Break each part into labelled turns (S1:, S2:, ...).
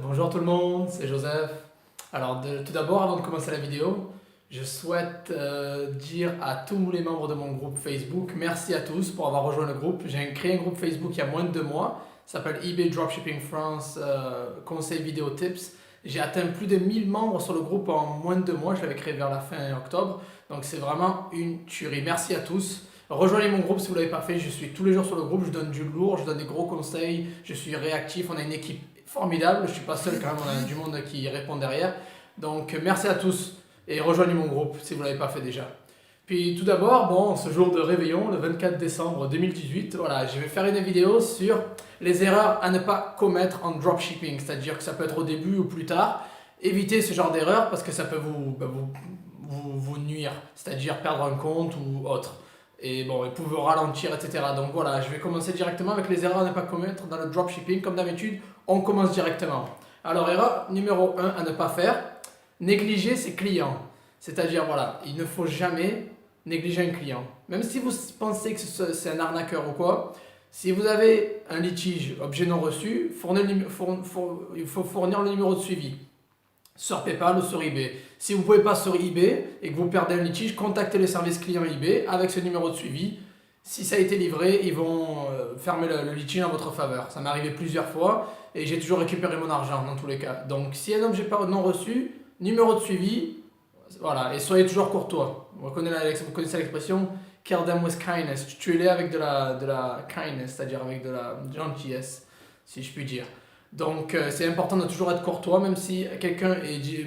S1: Bonjour tout le monde, c'est Joseph. Alors tout d'abord, avant de commencer la vidéo, je souhaite dire à tous les membres de mon groupe Facebook, merci à tous pour avoir rejoint le groupe. J'ai créé un groupe Facebook il y a moins de 2 mois, ça s'appelle eBay Dropshipping France Conseil Vidéo Tips. J'ai atteint plus de 1000 membres sur le groupe en moins de 2 mois, je l'avais créé vers la fin octobre, donc c'est vraiment une tuerie. Merci à tous. Rejoignez mon groupe si vous ne l'avez pas fait, je suis tous les jours sur le groupe, je donne du lourd, je donne des gros conseils, je suis réactif, on a une équipe formidable, je ne suis pas seul quand même, on a du monde qui répond derrière. Donc merci à tous et rejoignez mon groupe si vous ne l'avez pas fait déjà. Puis tout d'abord, bon, ce jour de réveillon, le 24 décembre 2018, voilà, je vais faire une vidéo sur les erreurs à ne pas commettre en dropshipping, c'est-à-dire que ça peut être au début ou plus tard. Évitez ce genre d'erreur parce que ça peut vous nuire, c'est-à-dire perdre un compte ou autre. Et bon, ils peuvent ralentir, etc. Donc voilà, je vais commencer directement avec les erreurs à ne pas commettre dans le dropshipping. Comme d'habitude, on commence directement. Alors, erreur numéro 1 à ne pas faire, négliger ses clients. C'est-à-dire, voilà, il ne faut jamais négliger un client. Même si vous pensez que c'est un arnaqueur ou quoi, si vous avez un litige, objet non reçu, il faut fournir le numéro de suivi sur PayPal ou sur eBay. Si vous ne pouvez pas sur eBay et que vous perdez un litige, contactez le service client eBay avec ce numéro de suivi. Si ça a été livré, ils vont fermer le litige en votre faveur. Ça m'est arrivé plusieurs fois et j'ai toujours récupéré mon argent dans tous les cas. Donc si un objet non reçu, numéro de suivi, voilà, et soyez toujours courtois. Vous connaissez l'expression kill them with kindness. Tuez-les avec de la kindness, c'est-à-dire avec de la gentillesse, si je puis dire. Donc c'est important de toujours être courtois, même si quelqu'un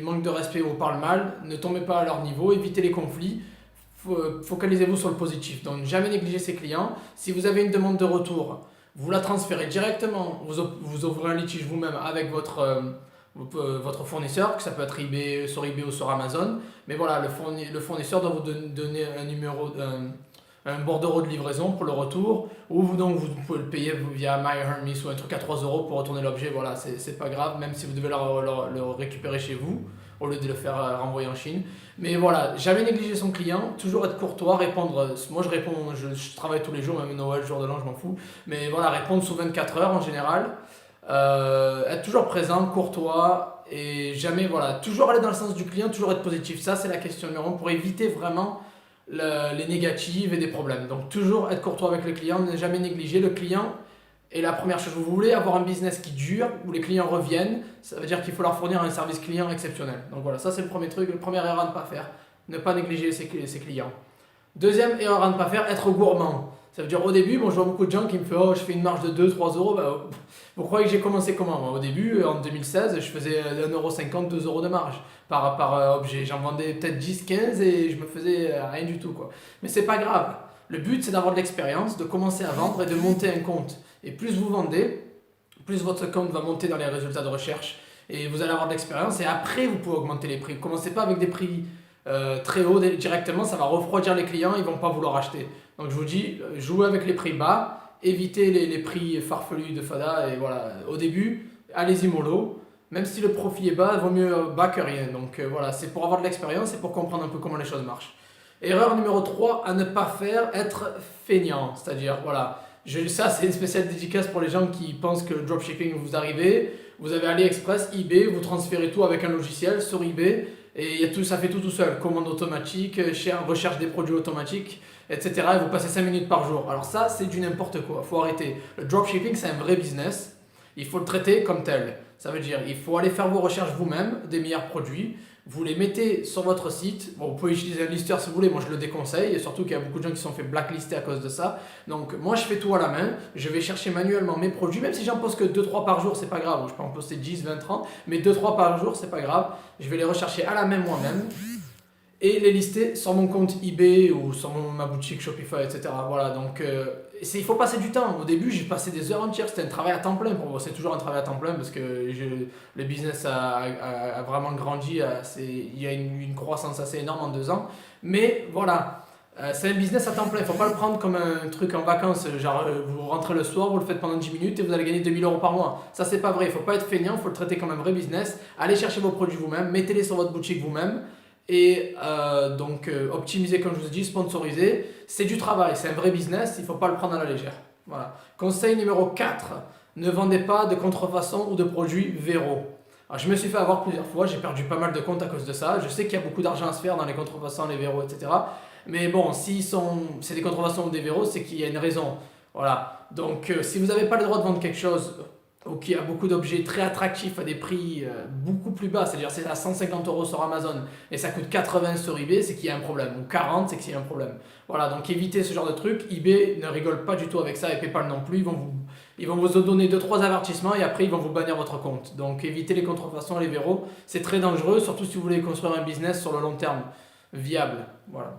S1: manque de respect ou parle mal, ne tombez pas à leur niveau, évitez les conflits, focalisez-vous sur le positif. Donc jamais négliger ses clients. Si vous avez une demande de retour, vous la transférez directement, vous ouvrez un litige vous-même avec votre fournisseur, que ça peut être sur eBay ou sur Amazon. Mais voilà, le fournisseur doit vous donner un bordereau de livraison pour le retour, ou donc vous pouvez le payer via MyHermes ou un truc à 3 euros pour retourner l'objet. Voilà, c'est pas grave, même si vous devez le récupérer chez vous au lieu de le faire renvoyer en Chine. Mais voilà, jamais négliger son client, toujours être courtois, répondre. Moi je réponds, je travaille tous les jours, même Noël, jour de l'an, je m'en fous. Mais voilà, répondre sous 24 heures en général. Être toujours présent, courtois et jamais, voilà, toujours aller dans le sens du client, toujours être positif. Ça, c'est la question numéro 1 pour éviter vraiment les négatives et des problèmes. Donc, toujours être courtois avec le client, ne jamais négliger le client. Et la première chose, vous voulez avoir un business qui dure, où les clients reviennent, ça veut dire qu'il faut leur fournir un service client exceptionnel. Donc voilà, ça c'est le premier truc, la première erreur à ne pas faire, ne pas négliger ses clients. Deuxième erreur à ne pas faire, être gourmand. Ça veut dire au début, bon, je vois beaucoup de gens qui me font oh, je fais une marge de 2-3 euros. Bah, vous croyez que j'ai commencé comment? Moi, au début, en 2016, je faisais 1,50€, 2 euros de marge par objet. J'en vendais peut-être 10-15 et je me faisais rien du tout, quoi. Mais c'est pas grave. Le but, c'est d'avoir de l'expérience, de commencer à vendre et de monter un compte. Et plus vous vendez, plus votre compte va monter dans les résultats de recherche. Et vous allez avoir de l'expérience et après, vous pouvez augmenter les prix. Commencez pas avec des prix très haut directement, ça va refroidir les clients, ils vont pas vouloir acheter. Donc je vous dis, jouez avec les prix bas, évitez les prix farfelus de Fada et voilà, au début, allez-y mollo. Même si le profit est bas, il vaut mieux bas que rien. Donc voilà, c'est pour avoir de l'expérience et pour comprendre un peu comment les choses marchent. Erreur numéro 3 à ne pas faire, être feignant. C'est-à-dire, voilà, ça c'est une spéciale dédicace pour les gens qui pensent que le dropshipping vous arrivez, vous avez AliExpress, eBay, vous transférez tout avec un logiciel sur eBay et ça fait tout seul. Commande automatique, recherche des produits automatiques, etc. Et vous passez 5 minutes par jour. Alors ça, c'est du n'importe quoi, il faut arrêter. Le dropshipping, c'est un vrai business, il faut le traiter comme tel. Ça veut dire il faut aller faire vos recherches vous-même des meilleurs produits. Vous les mettez sur votre site. Bon, vous pouvez utiliser un listeur si vous voulez, moi je le déconseille, et surtout qu'il y a beaucoup de gens qui se sont fait blacklister à cause de ça. Donc moi je fais tout à la main, je vais chercher manuellement mes produits, même si j'en poste que 2-3 par jour, c'est pas grave, je peux en poster 10, 20, 30, mais 2-3 par jour, c'est pas grave. Je vais les rechercher à la main moi-même et les lister sur mon compte eBay ou sur ma boutique Shopify, etc. Voilà, donc il faut passer du temps. Au début, j'ai passé des heures entières, c'était un travail à temps plein pour moi. C'est toujours un travail à temps plein parce que le business a vraiment grandi. Il y a une croissance assez énorme en 2 ans. Mais voilà, c'est un business à temps plein. Il ne faut pas le prendre comme un truc en vacances. Genre, vous rentrez le soir, vous le faites pendant 10 minutes et vous allez gagner 2 000 € par mois. Ça, c'est pas vrai. Il ne faut pas être feignant, il faut le traiter comme un vrai business. Allez chercher vos produits vous-même, mettez-les sur votre boutique vous-même. Et donc optimiser comme je vous ai dit, sponsoriser, c'est du travail, c'est un vrai business, il ne faut pas le prendre à la légère. Voilà. Conseil numéro 4, ne vendez pas de contrefaçon ou de produits Vero. Alors, je me suis fait avoir plusieurs fois, j'ai perdu pas mal de comptes à cause de ça. Je sais qu'il y a beaucoup d'argent à se faire dans les contrefaçons, les Vero, etc. Mais bon, si c'est des contrefaçons ou des Vero, c'est qu'il y a une raison. Voilà. Donc, si vous n'avez pas le droit de vendre quelque chose ou qu'il y a beaucoup d'objets très attractifs à des prix beaucoup plus bas, c'est-à-dire c'est à 150 € sur Amazon et ça coûte 80 sur eBay, c'est qu'il y a un problème. Ou 40, c'est qu'il y a un problème. Voilà, donc évitez ce genre de truc. eBay ne rigole pas du tout avec ça et PayPal non plus. Ils vont vous donner 2-3 avertissements et après ils vont vous bannir votre compte. Donc évitez les contrefaçons, les Vero. C'est très dangereux, surtout si vous voulez construire un business sur le long terme viable. Voilà.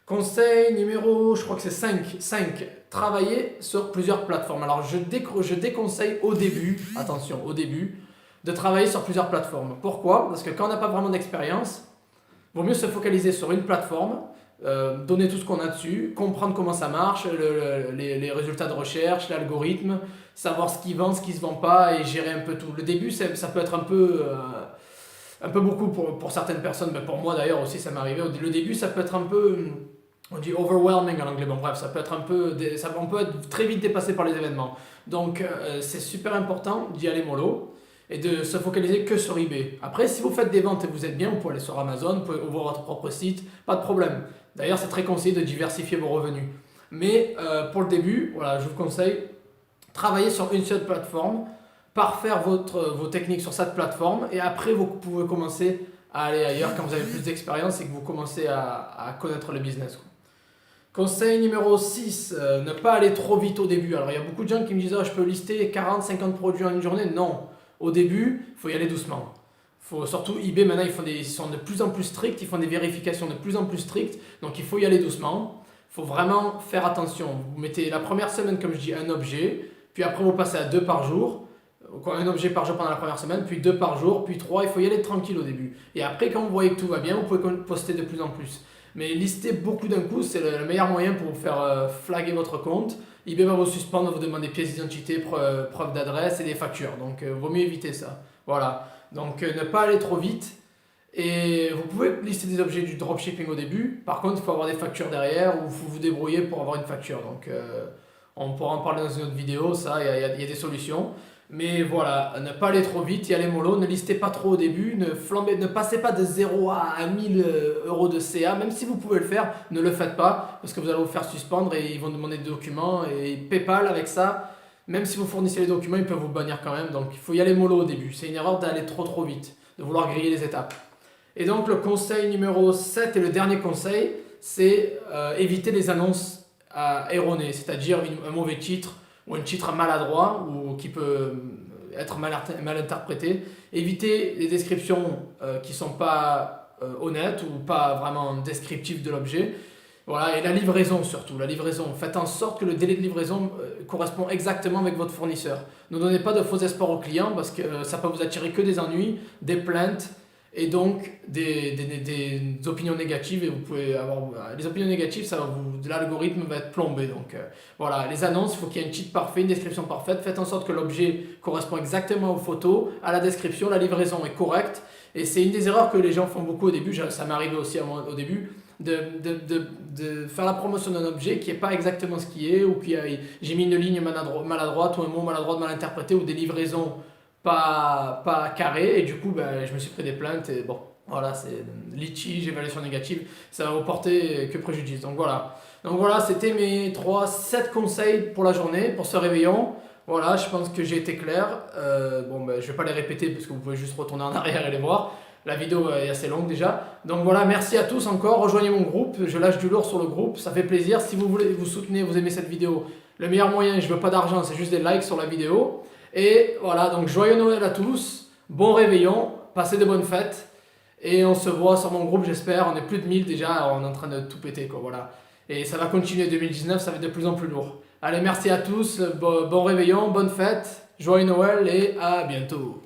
S1: Conseil numéro, je crois que c'est 5. Travailler sur plusieurs plateformes. Alors je déconseille au début, attention, au début, de travailler sur plusieurs plateformes. Pourquoi? Parce que quand on n'a pas vraiment d'expérience, il vaut mieux se focaliser sur une plateforme, donner tout ce qu'on a dessus, comprendre comment ça marche, les résultats de recherche, l'algorithme, savoir ce qui vend, ce qui ne se vend pas et gérer un peu tout. Le début, ça peut être un peu beaucoup pour certaines personnes, mais pour moi d'ailleurs aussi ça m'est arrivé. Le début, ça peut être un peu, on dit overwhelming en anglais, bon bref, ça peut être on peut être très vite dépassé par les événements. Donc c'est super important d'y aller mollo et de se focaliser que sur eBay. Après, si vous faites des ventes et vous êtes bien, vous pouvez aller sur Amazon, vous pouvez ouvrir votre propre site, pas de problème. D'ailleurs, c'est très conseillé de diversifier vos revenus. Mais pour le début, voilà, je vous conseille, travailler sur une seule plateforme, parfaire vos techniques sur cette plateforme et après vous pouvez commencer à aller ailleurs quand vous avez plus d'expérience et que vous commencez à connaître le business. Conseil numéro 6, ne pas aller trop vite au début. Alors il y a beaucoup de gens qui me disent je peux lister 40-50 produits en une journée. Non, au début, il faut y aller doucement. Surtout eBay maintenant, ils sont de plus en plus stricts, ils font des vérifications de plus en plus strictes, donc il faut y aller doucement. Il faut vraiment faire attention. Vous mettez la première semaine, comme je dis, un objet, puis après vous passez à 2 par jour. Un objet par jour pendant la première semaine, puis 2 par jour, puis 3, il faut y aller tranquille au début. Et après, quand vous voyez que tout va bien, vous pouvez poster de plus en plus. Mais lister beaucoup d'un coup, c'est le meilleur moyen pour vous faire flaguer votre compte. eBay va vous suspendre, va vous demander pièces d'identité, preuve d'adresse et des factures. Donc, vaut mieux éviter ça. Voilà. Donc, ne pas aller trop vite. Et vous pouvez lister des objets du dropshipping au début. Par contre, il faut avoir des factures derrière ou il faut vous débrouiller pour avoir une facture. Donc, on pourra en parler dans une autre vidéo. Ça, il y a des solutions. Mais voilà, ne pas aller trop vite, y aller mollo, ne listez pas trop au début, ne passez pas de 0 à 1000 € de CA, même si vous pouvez le faire, ne le faites pas, parce que vous allez vous faire suspendre et ils vont demander des documents, et PayPal avec ça, même si vous fournissez les documents, ils peuvent vous bannir quand même, donc il faut y aller mollo au début, c'est une erreur d'aller trop vite, de vouloir griller les étapes. Et donc le conseil numéro 7 et le dernier conseil, c'est éviter les annonces erronées, c'est-à-dire un mauvais titre, ou un titre maladroit ou qui peut être mal interprété. Évitez les descriptions qui ne sont pas honnêtes ou pas vraiment descriptives de l'objet. Voilà, et la livraison surtout, la livraison. Faites en sorte que le délai de livraison correspond exactement avec votre fournisseur. Ne donnez pas de faux espoirs aux clients parce que ça peut vous attirer que des ennuis, des plaintes et donc des opinions négatives. Et vous pouvez avoir les opinions négatives, l'algorithme va être plombé. Donc voilà, les annonces, il faut qu'il y ait un titre parfait, une description parfaite. Faites en sorte que l'objet correspond exactement aux photos, à la description, la livraison est correcte. Et c'est une des erreurs que les gens font beaucoup au début, ça m'est arrivé aussi au début, de faire la promotion d'un objet qui n'est pas exactement ce qui est, ou j'ai mis une ligne maladroite ou un mot maladroit mal interprété, ou des livraisons pas carrées, et du coup je me suis pris des plaintes, et bon, voilà, c'est litige, évaluation négative, ça va vous porter que préjudice. Donc voilà, c'était mes 7 conseils pour la journée, pour ce réveillon. Voilà, je pense que j'ai été clair. Je ne vais pas les répéter parce que vous pouvez juste retourner en arrière et les voir. La vidéo est assez longue déjà. Donc voilà, merci à tous encore. Rejoignez mon groupe. Je lâche du lourd sur le groupe. Ça fait plaisir. Si vous voulez vous soutenez, vous aimez cette vidéo, le meilleur moyen, je ne veux pas d'argent, c'est juste des likes sur la vidéo. Et voilà, donc joyeux Noël à tous. Bon réveillon. Passez de bonnes fêtes. Et on se voit sur mon groupe, j'espère. On est plus de 1000 déjà. On est en train de tout péter, quoi. Voilà. Et ça va continuer 2019. Ça va être de plus en plus lourd. Allez, merci à tous, bon réveillon, bonne fête, joyeux Noël et à bientôt.